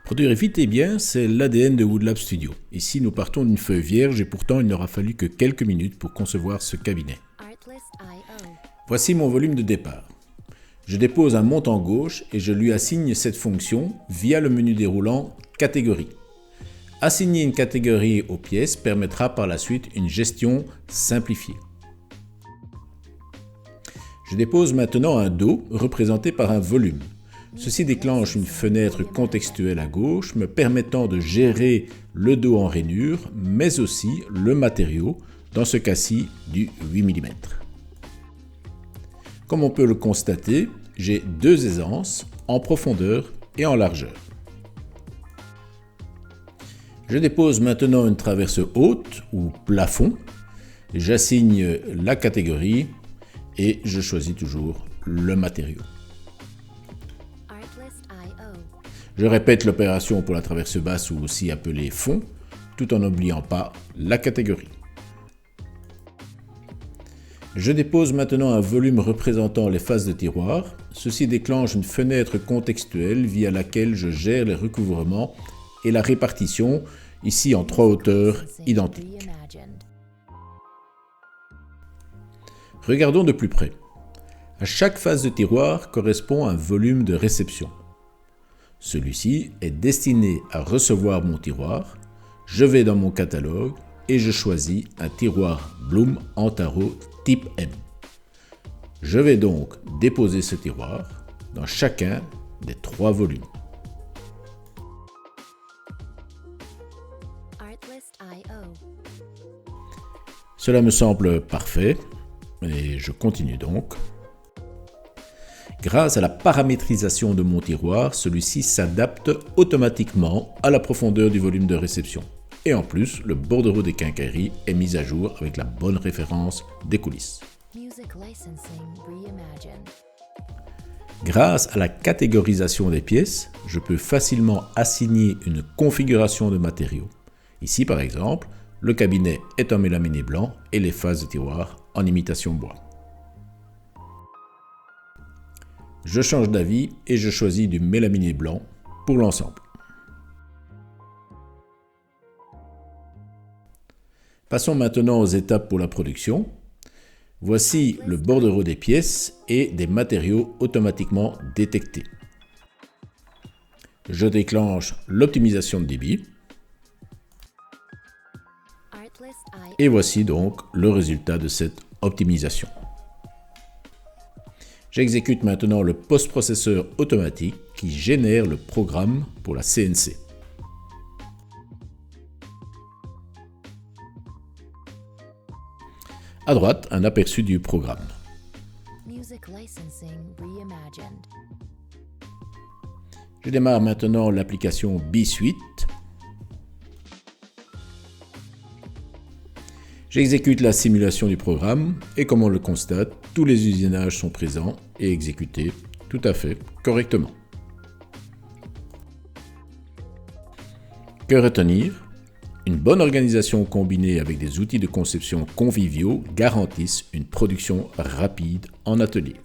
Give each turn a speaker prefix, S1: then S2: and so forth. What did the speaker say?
S1: Produire vite et bien, c'est l'ADN de Woodlab Studio. Ici, nous partons d'une feuille vierge et pourtant, il n'aura fallu que quelques minutes pour concevoir ce cabinet. Voici mon volume de départ. Je dépose un montant gauche et je lui assigne cette fonction via le menu déroulant « Catégorie ». Assigner une catégorie aux pièces permettra par la suite une gestion simplifiée. Je dépose maintenant un dos représenté par un volume. Ceci déclenche une fenêtre contextuelle à gauche me permettant de gérer le dos en rainure, mais aussi le matériau, dans ce cas-ci du 8 mm. Comme on peut le constater, j'ai deux aisances en profondeur et en largeur. Je dépose maintenant une traverse haute ou plafond, j'assigne la catégorie et je choisis toujours le matériau. Je répète l'opération pour la traverse basse ou aussi appelée fond, tout en n'oubliant pas la catégorie. Je dépose maintenant un volume représentant les faces de tiroir. Ceci déclenche une fenêtre contextuelle via laquelle je gère les recouvrements et la répartition, ici en 3 hauteurs identiques. Regardons de plus près. À chaque face de tiroir correspond un volume de réception. Celui-ci est destiné à recevoir mon tiroir. Je vais dans mon catalogue et je choisis un tiroir Bloom en tarot type M. Je vais donc déposer ce tiroir dans chacun des 3 volumes. Cela me semble parfait et je continue donc. Grâce à la paramétrisation de mon tiroir, celui-ci s'adapte automatiquement à la profondeur du volume de réception. Et en plus, le bordereau des quincailleries est mis à jour avec la bonne référence des coulisses. Grâce à la catégorisation des pièces, je peux facilement assigner une configuration de matériaux. Ici par exemple, le cabinet est en mélaminé blanc et les faces de tiroir en imitation bois. Je change d'avis et je choisis du mélaminé blanc pour l'ensemble. Passons maintenant aux étapes pour la production. Voici le bordereau des pièces et des matériaux automatiquement détectés. Je déclenche l'optimisation de débit. Et voici donc le résultat de cette optimisation. J'exécute maintenant le post-processeur automatique qui génère le programme pour la CNC. À droite, un aperçu du programme. Je démarre maintenant l'application B-Suite. J'exécute la simulation du programme et comme on le constate, tous les usinages sont présents et exécutés tout à fait correctement. Que retenir ? Une bonne organisation combinée avec des outils de conception conviviaux garantissent une production rapide en atelier.